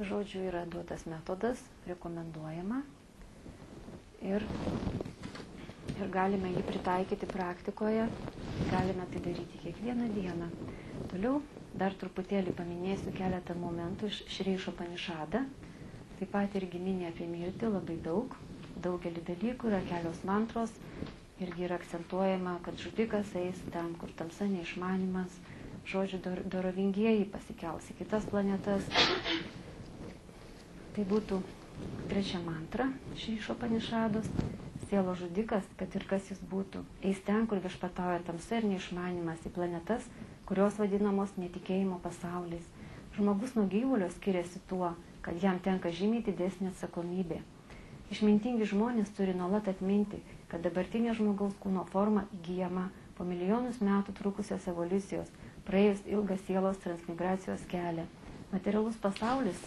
Speaker 1: žodžiu, yra duotas metodas, rekomenduojama ir galime jį pritaikyti praktikoje, galime tai daryti kiekvieną dieną. Toliau dar truputėlį paminėsiu keletą momentų iš Šri Išopanišadą. Taip pat irgi mini apie mirtį labai daug. Daugelį dalykų yra kelios mantros, irgi yra akcentuojama, kad žudikas eis ten, kur tamsa neišmanimas, žodžiu, dorovingieji pasikels į kitas planetas. Tai būtų trečia mantra Šri Išopanišados. Sielos žudikas, kad ir kas jis būtų, eis ten, kur viešpatauja tamsa ir neišmanimas, į planetas, kurios vadinamos netikėjimo pasauliais. Žmogus nuo gyvulio skiriasi tuo, kad jam tenka žymiai didesnė atsakomybė. Išmintingi žmonės turi nuolat atminti, kad dabartinė žmogaus kūno forma įgyjama po milijonus metų trukusios evoliucijos, praėjus ilgą sielos transmigracijos kelią. Materialus pasaulis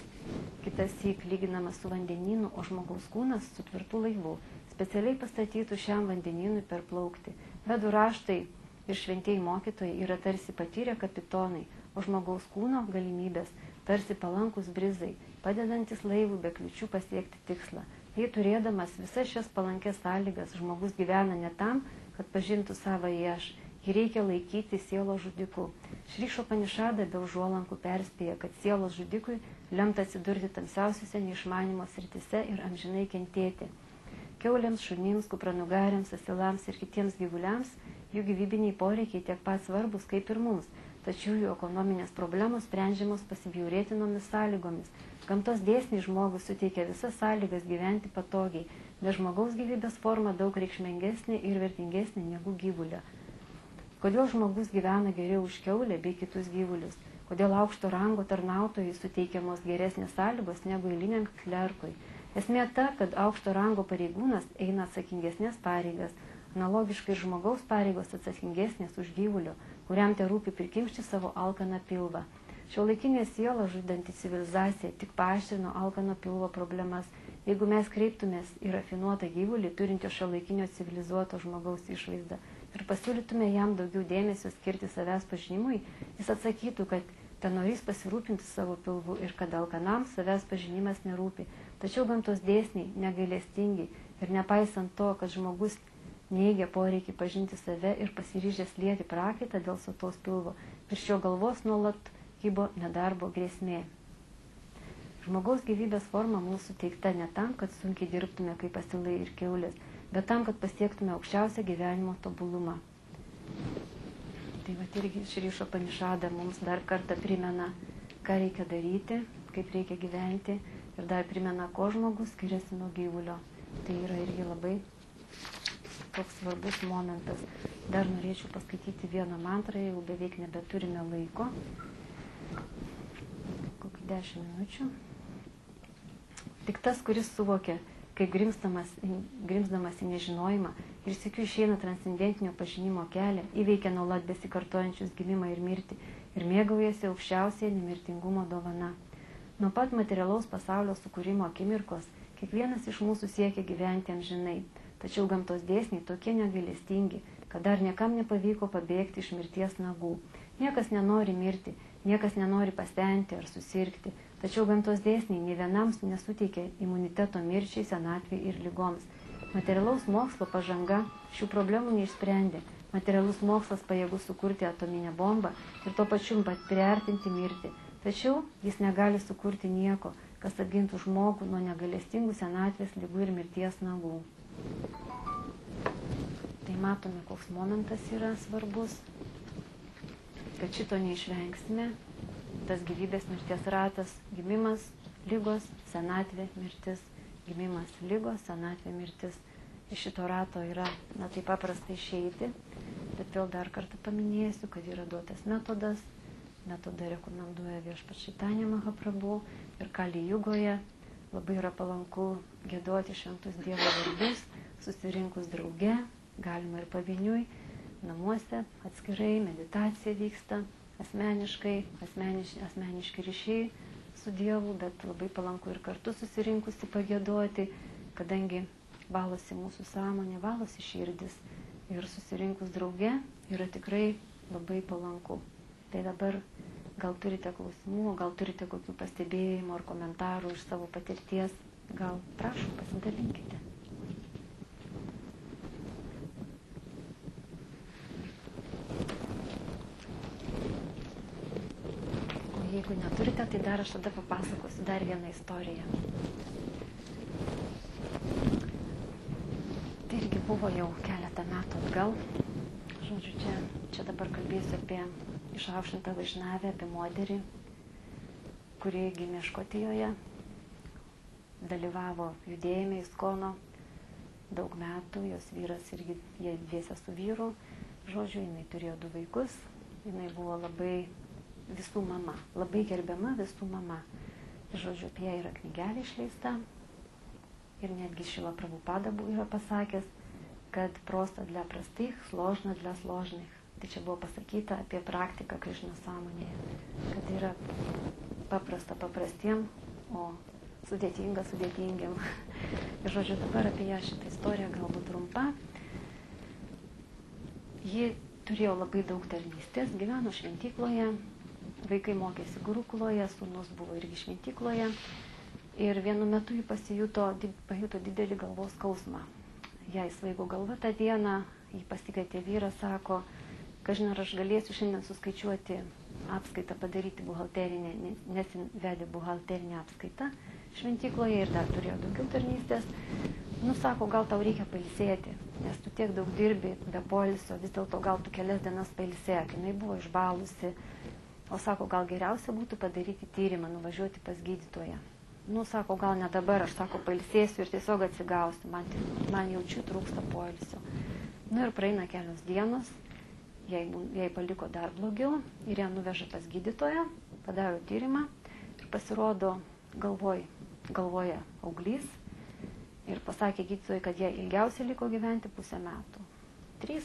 Speaker 1: kitąsyk lyginamas su vandenynu, o žmogaus kūnas su tvirtu laivu, specialiai pastatytų šiam vandenynui perplaukti. Vedų raštai ir šventieji mokytojai yra tarsi patyrę kapitonai, o žmogaus kūno galimybės tarsi palankus brizai, padedantis laivų be kliučių pasiekti tikslą. Jei turėdamas visas šias palankės sąlygas, žmogus gyvena ne tam, kad pažintų savąjį aš, jį reikia laikyti sielos žudiku. Šri Išopanišada be užuolankų perspėja, kad sielos žudikui lemta atsidurti tamsiausiuose neišmanimo srityse ir amžinai kentėti. Kiaulėms, šunims, kupranugariams, asilams ir kitiems gyvuliams jų gyvybiniai poreikiai tiek pat svarbus kaip ir mums, tačiau jų ekonominės problemos sprendžiamos pasibjaurėtinomis sąlygomis. Gamtos dėsniai žmogus suteikia visas sąlygas gyventi patogiai, bet žmogaus gyvybės forma daug reikšmingesnė ir vertingesnė negu gyvulio. Kodėl žmogus gyvena geriau už kiaulę bei kitus gyvulius? Kodėl aukšto rango tarnautojai suteikiamos geresnės sąlygos negu eiliniam klerkui? Esmė ta, kad aukšto rango pareigūnas eina atsakingesnės pareigas, analogiškai žmogaus pareigos atsakingesnės už gyvulio, kuriam te rūpi prikimšti savo alkaną pilvą. Šiuolaikinė siela žudanti civilizacija tik paaštrino alkano pilvo problemas Jeigu mes kreiptumės į rafinuotą gyvulį, turintį šiuolaikinio civilizuoto žmogaus išvaizdą, ir pasiūlytume jam daugiau dėmesio skirti savęs pažinimui, jis atsakytų, kad tenorys pasirūpinti savo pilvu ir kad alkanam savęs pažinimas nerūpi. Tačiau gamtos dėsniai negailestingi ir nepaisant to, kad žmogus neigia poreikį pažinti save ir pasiryžęs lieti prakaitą dėl sotaus pilvo, virš jo galvos nuolat kybo nedarbo grėsmė. Žmogaus gyvybės forma mūsų teikta ne tam, kad sunkiai dirbtume kaip asilai ir kiaulės, bet tam, kad pasiektume aukščiausią gyvenimo tobulumą. Tai va irgi Šri Upanishada mums dar kartą primena, ką reikia daryti, kaip reikia gyventi ir dar primena, ko žmogus skiriasi nuo gyvulio. Tai yra irgi labai toks svarbus momentas. Dar norėčiau paskaityti vieną mantrą, jau beveik nebeturime laiko. Kokį 10 minučių. Tik tas, kuris suvokia, kaip grimzdamas į nežinojimą ir sykiu išeina transcendentinio pažinimo kelią, įveikia nuolat besikartojančius gimimą ir mirtį ir mėgaujasi aukščiausiai nemirtingumo dovana. Nuo pat materialaus pasaulio sukūrimo akimirkos kiekvienas iš mūsų siekia gyventi amžinai, tačiau gamtos dėsniai tokie negailestingi, kad dar niekam nepavyko pabėgti iš mirties nagų. Niekas nenori mirti, niekas nenori pasenti ar susirgti, tačiau gamtos dėsniai nė vienam nesuteikia imuniteto mirčiai, senatvei ir lygoms. Materialaus mokslo pažanga šių problemų neišsprendė. Materialus mokslas pajėgus sukurti atominę bombą ir tuo pačiu priartinti mirtį. Tačiau jis negali sukurti nieko, kas apgintų žmogų nuo negailestingų senatvės, lygų ir mirties nagų. Tai matome, koks momentas yra svarbus, kad šito neišvengsime. Tas gyvybės mirties ratas, gimimas, lygos, senatvė, mirtis, gimimas, lygos, senatvė, mirtis. Iš šito rato yra taip paprastai išeiti, bet vėl dar kartą paminėsiu, kad yra duotas metodas. Metodą rekomenduoja Viešpats Čaitanja Mahaprabhu ir Kali Jugoje. Labai yra palanku giedoti šventus Dievo vardus, susirinkus drauge, galima ir pavieniui, namuose, atskirai, meditacija vyksta. Asmeniški ryšiai su Dievu, bet labai palanku ir kartu susirinkusi pagiedoti, kadangi valosi mūsų sąmonė, valosi širdis ir susirinkus drauge yra tikrai labai palanku. Tai dabar gal turite klausimų, gal turite kokių pastebėjimų ar komentarų iš savo patirties, gal prašom pasidalinkite. Jeigu neturite, tai dar aš tada papasakosiu dar vieną istoriją. Tai irgi buvo jau keletą metų atgal. Žodžiu, čia dabar kalbėsiu apie išaukštintą Vaišnavę, apie moterį, kuri gimė Škotijoje, dalyvavo judėjime Iskono daug metų, jos vyras irgi, jie dviese su vyru. Žodžiu, jinai turėjo 2 vaikus, jinai buvo labai visų mama, labai gerbiama visų mama. Žodžiu, apie ją yra knygelė išleista ir netgi Šrila Prabhupada yra pasakęs, kad prosta для простых, сложно для сложных. Tai čia buvo pasakyta apie praktiką Krišnos sąmonėje, kad tai yra paprasta paprastiem, o sudėtinga sudėtingiam. Ir žodžiu, dabar apie ją šitą istoriją galbūt trumpa. Ji turėjo labai daug tarnystės, gyveno šventykloje, vaikai mokėsi Gurukuloje, sūnus buvo irgi šventykloje ir vienu metu ji pajuto didelį galvos skausmą. Jai svaigo galva tą dieną, jį pasikvietė vyras, sako, kažin ar aš galėsiu šiandien suskaičiuoti apskaitą, padaryti buhalterinę, nes vedė buhalterinę apskaitą šventykloje ir dar turėjo daugiau tarnystės. Sako, gal tau reikia pailsėti, nes tu tiek daug dirbi be poilsio, vis dėlto gal tu kelias dienas pailsėk. Jinai buvo išbalusi, o sako, gal geriausia būtų padaryti tyrimą, nuvažiuoti pas gydytoją. Sako, gal ne dabar, aš sako, pailsėsiu ir tiesiog atsigausiu, man jaučiu trūksta poilsio. Ir praeina kelios dienos, jai paliko dar blogiau ir ją nuveža pas gydytoją, padaro tyrimą ir pasirodo galvoje auglys ir pasakė gydytojai, kad jai ilgiausiai liko gyventi 5 metų. 3,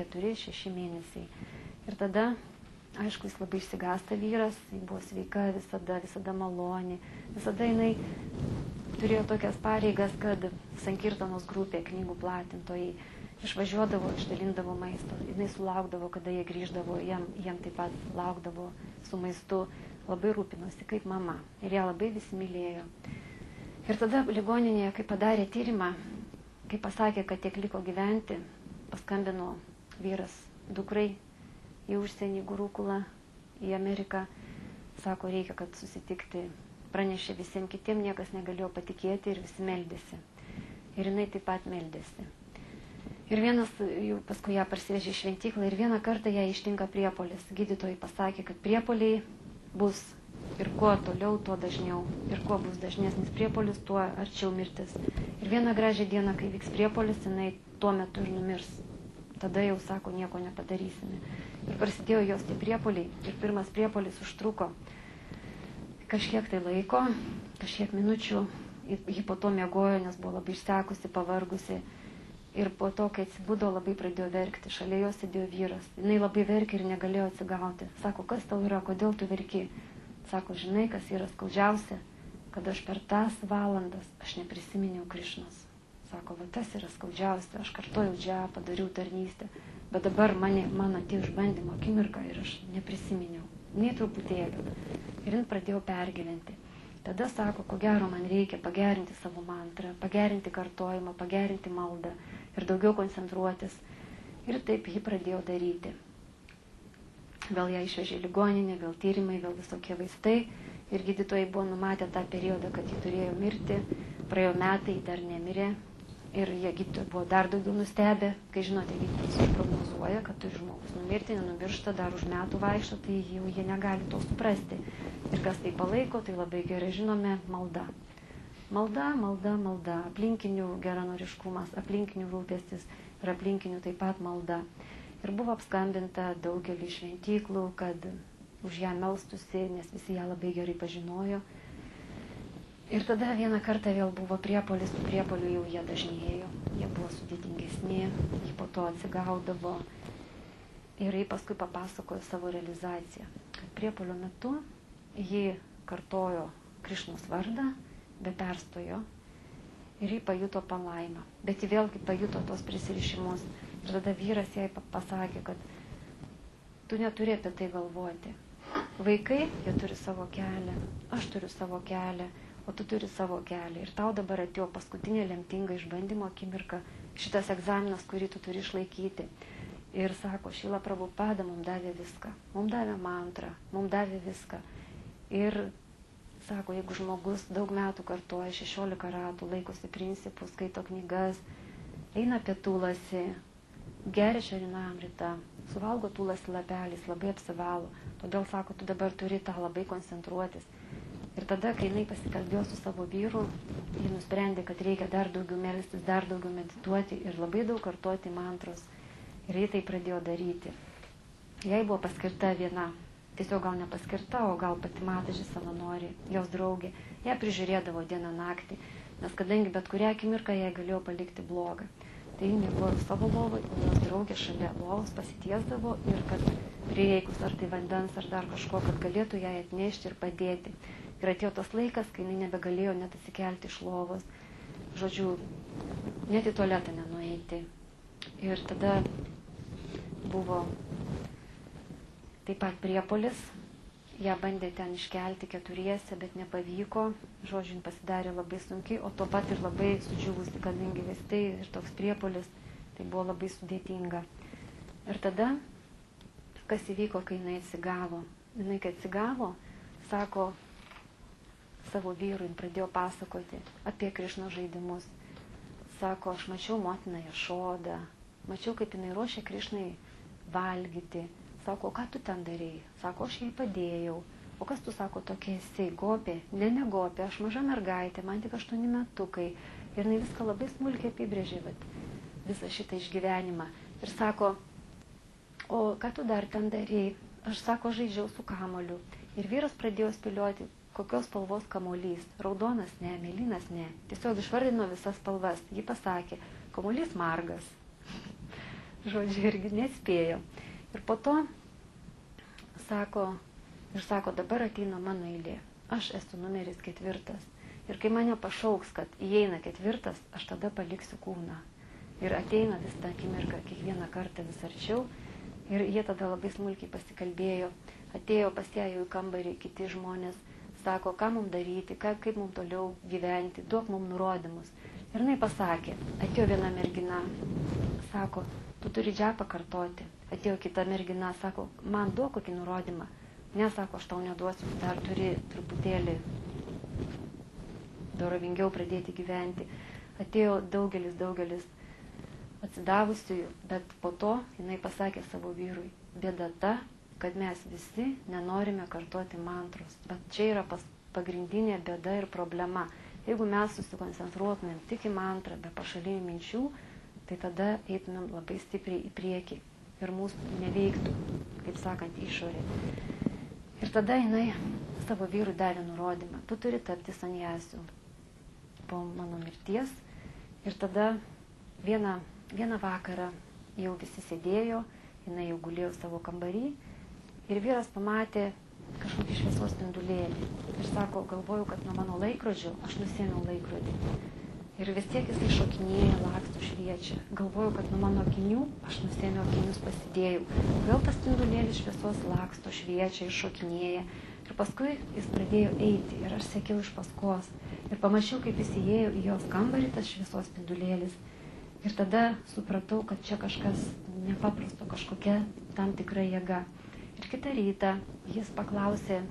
Speaker 1: 4, 6 mėnesiai. Ir tada, aišku, jis labai išsigąsta vyras, jis buvo sveika visada maloni, visada jinai turėjo tokias pareigas, kad Sankirtanos grupė, knygų platintojai, išvažiuodavo, išdalindavo maisto. Jinai sulaukdavo, kada jie grįždavo, jiem taip pat laukdavo su maistu, labai rūpinosi kaip mama. Ir ją labai visi mylėjo. Ir tada ligoninėje, kai padarė tyrimą, kai pasakė, kad tiek liko gyventi, paskambino vyras dukrai į užsienį Gurukulą, į Ameriką. Sako, reikia, kad susitikti. Pranešė visiems kitiem, niekas negalėjo patikėti ir visi meldėsi. Ir jinai taip pat meldėsi. Ir vienas jų paskui ją parsivežė į šventyklą ir vieną kartą ją ištinka priepuolis. Gydytojai pasakė, kad priepuoliai bus ir kuo toliau, tuo dažniau. Ir kuo bus dažnesnis priepuolis, tuo arčiau mirtis. Ir vieną gražią dieną, kai vyks priepuolis, jinai tuo metu ir numirs. Tada jau sako, nieko nepadarysime. Ir prasidėjo jos tie priepuoliai. Ir pirmas priepuolis užtruko kažkiek tai laiko, kažkiek minučių. Ji po to miegojo, nes buvo labai išsekusi, pavargusi. Ir po to, kai atsibudo, labai pradėjo verkti. Šalia jos sėdėjo vyras. Jinai labai verkė ir negalėjo atsigauti. Sako, kas tau yra, kodėl tu verki? Sako, žinai, kas yra skaudžiausia, kad aš per tas valandas aš neprisiminiau Krišnos. Sako, va tas yra skaudžiausia, aš kartojau džepą, padariau tarnystę, bet dabar mano atėjo išbandymo akimirka ir aš neprisiminiau, nei truputėlio. Ir jin pradėjau pergyventi. Tada sako, ko gero man reikia pagerinti savo mantrą, pagerinti kartojimą, pagerinti maldą ir daugiau koncentruotis. Ir taip ji pradėjo daryti. Vėl ją išvežė į ligoninę, vėl tyrimai, vėl visokie vaistai. Ir gydytojai buvo numatę tą periodą, kad ji turėjo mirti. Praėjo metai, dar nemirė. Ir jie gydytojai buvo dar daugiau nustebę, kai žinote, gydytojas prognozuoja, kad turi žmogus numirti, nenumiršta, dar už metų vaikšto, tai jau jie negali to suprasti. Ir kas tai palaiko, tai labai gerai žinome, malda. Malda, malda, malda, aplinkinių geranoriškumas, aplinkinių rūpestis ir aplinkinių taip pat malda. Ir buvo apskambinta daugelį šventyklų, kad už ją melstusi, nes visi ją labai gerai pažinojo. Ir tada vieną kartą vėl buvo priepuolis, tų priepuolių jau jie dažnėjo, jie buvo sudėtingesni, jie po to atsigaudavo. Ir jie paskui papasakojo savo realizaciją, kad priepuolio metu ji kartojo Krišnos vardą, be perstojo, ir ji pajuto palaimą. Bet ji vėlgi pajuto tos prisirišimus. Ir tada vyras jai pasakė, kad tu neturi apie tai galvoti. Vaikai, jie turi savo kelią, aš turiu savo kelią, o tu turi savo kelią. Ir tau dabar atėjo paskutinė lemtinga išbandymo akimirka, šitas egzaminas, kurį tu turi išlaikyti. Ir sako, Šrila Prabhupada mums davė viską. Mums davė mantrą, mums davė viską. Ir sako, jeigu žmogus daug metų kartoja 16 ratų, laikosi principų, skaito knygas, eina pietulasi, geria šarinamritą, suvalgo tulasi lapeliais, labai apsivalo. Todėl, sako, tu dabar turi tą labai koncentruotis. Ir tada, kai jinai pasikalbėjo su savo vyru, ji nusprendė, kad reikia dar daugiau melstis, dar daugiau medituoti ir labai daug kartoti mantros. Ir jie tai pradėjo daryti. Jai buvo paskirta viena, tiesiog gal nepaskirta, o gal pati Mataži savanorė, jos draugė. Ją prižiūrėdavo dieną naktį, nes kadangi bet kurią akimirką jai galėjo palikti blogą. Tai ji nebuvo savo lovai, o jos draugė šalia lovos pasitiesdavo ir kad prireikus ar tai vandens ar dar kažko, kad galėtų jai atnešti ir padėti. Ir atėjo tas laikas, kai jinai nebegalėjo net atsikelti iš lovos, žodžiu, net į tualetą nenueiti. Ir tada buvo taip pat priepuolis, ją bandė ten iškelti keturiese, bet nepavyko, žodžiu, pasidarė labai sunkiai, o tuo pat ir labai sudžiūvusi, kadangi vaistai ir toks priepuolis, tai buvo labai sudėtinga. Ir tada, kas įvyko, kai jinai atsigavo? Jinai, kai atsigavo, sako, savo vyrui pradėjo pasakoti apie Krišnos žaidimus. Sako, aš mačiau motiną Jašodą, mačiau, kaip jinai ruošė Krišnai valgyti. Sako, ką tu ten darei? Sako, aš jai padėjau. O kas tu, sako, tokia esi? Gopė? Ne gopė, aš maža mergaitė, man tik 8 metukai. Ir jinai viską labai smulkiai apibrėžė, visą šitą išgyvenimą. Ir sako, o ką tu dar ten darei? Aš, sako, žaidžiau su kamoliu. Ir vyras pradėjo spėlioti, kokios spalvos kamuolys. Raudonas ne, mėlynas ne. Tiesiog išvardino visas spalvas. Ji pasakė, kamuolys margas. Žodžiu, irgi nespėjo. Ir po to sako, dabar ateina mano eilė. Aš esu numeris 4. Ir kai mane pašauks, kad įeina 4, aš tada paliksiu kūną. Ir ateina vis tą akimirką, kiekvieną kartą vis arčiau. Ir jie tada labai smulkiai pasikalbėjo. Atėjo pas ją į kambarį kiti žmonės. Sako, ką mums daryti, kaip mums toliau gyventi, duok mums nurodymus. Ir jinai pasakė, atėjo viena mergina, sako, tu turi džapą kartoti. Atėjo kita mergina, sako, man duok kokį nurodymą. Ne, sako, aš tau neduosiu, dar turi truputėlį dorovingiau pradėti gyventi. Atėjo daugelis atsidavusiųjų, bet po to jinai pasakė savo vyrui, bėda ta, kad mes visi nenorime kartoti mantros. Bet čia yra pagrindinė bėda ir problema. Jeigu mes susikoncentruotumėm tik į mantrą, be pašalinių minčių, tai tada eitumėm labai stipriai į priekį ir mūsų neveiktų, kaip sakant, išorė. Ir tada jinai savo vyrui davė nurodymą, tu turi tapti sanjasiu po mano mirties. Ir tada vieną vakarą jau visi sėdėjo, jinai jau gulėjo savo kambarį ir vyras pamatė kažkokį šviesos spindulėlį. Ir sako, galvoju, kad nuo mano laikrodžio aš nusėmiau laikrodį. Ir vis tiek jisai šokinėja, laksto, šviečia. Galvoju, kad nuo mano akinių aš nusėmiau akinius, pasidėjau. Vėl tas spindulėlis šviesos laksto, šviečia ir šokinėja. Ir paskui jis pradėjo eiti ir aš sekiau iš paskos. Ir pamačiau, kaip jis įėjo į jos kambarį, tas šviesos spindulėlis. Ir tada supratau, kad čia kažkas nepaprasto, kažkokia tam tikra jėga. Ir kitą rytą jis paklausė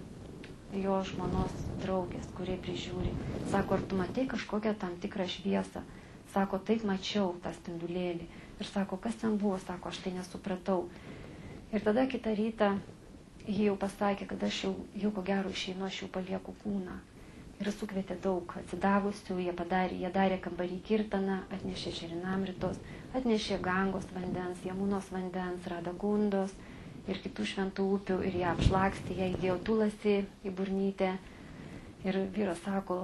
Speaker 1: jo žmonos draugės, kurie prižiūri. Sako, ar tu matei kažkokią tam tikrą šviesą? Sako, taip mačiau tą spindulėlį. Ir sako, kas ten buvo? Sako, aš tai nesupratau. Ir tada kitą rytą jie jau pasakė, kad aš jau ko gero išeinu, aš jau palieku kūną. Ir sukvietė daug atsidavusių, jie darė kambarį kirtaną, atnešė Šerinamritos, atnešė Gangos vandens, Jamunos vandens, Radagundos ir kitų šventų upių ir ją apšlakstė, ją įdėjo tulasi į burnytę. Ir vyras sako,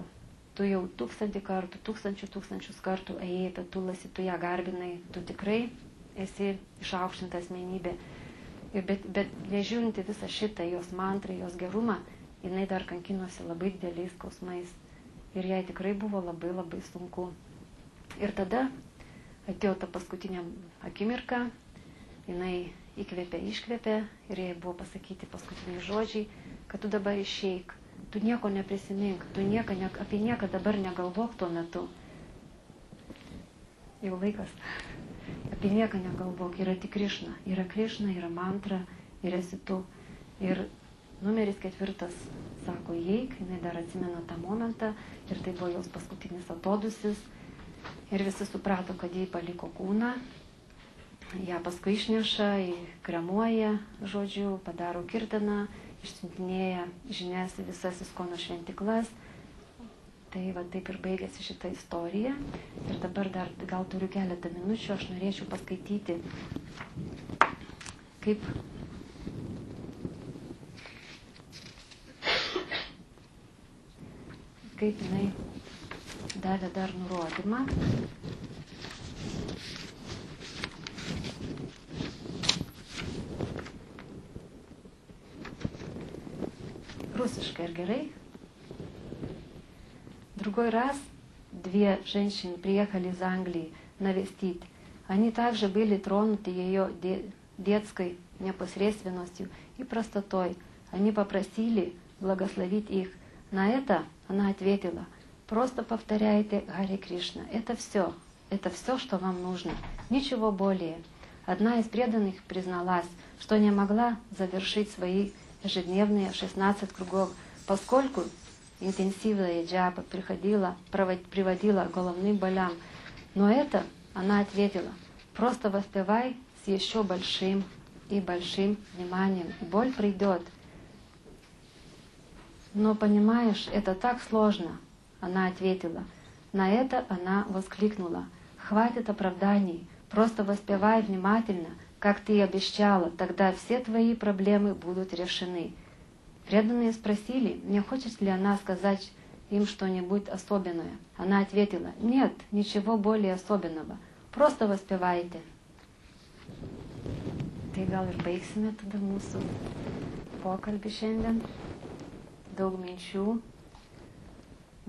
Speaker 1: tu jau 1000 kartų, tūkstančius kartų ėjai apie tulasi, tu ją garbinai, tu tikrai esi išaukštinta asmenybė. Bet nežiūrinti visą šitą, jos mantrą, jos gerumą, jinai dar kankinosi labai dideliais skausmais. Ir jai tikrai buvo labai labai sunku. Ir tada atėjo ta paskutinė akimirka, jinai įkvėpė, iškvėpė ir jai buvo pasakyti paskutiniai žodžiai, kad tu dabar išeik, tu nieko neprisimink, tu apie nieką dabar negalvok tuo metu. Jau laikas. Apie nieką negalvok, yra tik Krišna. Yra Krišna, yra mantra, ir esi tu. Ir numeris 4 sako, įeik, jinai dar atsimena tą momentą ir tai buvo jos paskutinis atodusis. Ir visi suprato, kad jai paliko kūną. Ją paskui išneša, kremuoja, žodžiu, padaro kirtaną, išsiuntinėja žinias į visas Iskono šventiklas. Tai va taip ir baigėsi šitą istoriją. Ir dabar dar gal turiu keletą minučių, aš norėčiau paskaityti, kaip jinai davė dar nurodymą. Rusiškai, ar gerai? Другой раз 2 женщины приехали из Англии навестить. Они также были тронуты ее детской непосредственностью и простотой. Они попросили благословить их. На это она ответила, просто повторяйте Харе Кришна. Это все, что вам нужно, ничего более. Одна из преданных призналась, что не могла завершить свои ежедневные 16 кругов, поскольку интенсивная джапа приводила к головным болям. Но это она ответила, просто воспевай с еще большим вниманием, и боль придет. Но понимаешь, это так сложно, она ответила. На это она воскликнула, хватит оправданий, просто воспевай внимательно, как ты и обещала, тогда все твои проблемы будут решены. Преданные спросили, не хочет ли она сказать им что-нибудь особенное. Она ответила, нет, ничего более особенного, просто воспевайте. Tai gal ir baigsime tada mūsų pokalbį šiandien. Daug minčių,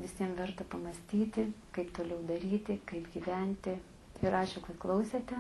Speaker 1: visiems verta pamastyti, kaip toliau daryti, kaip gyventi. Ir ačiū, kad klausėte.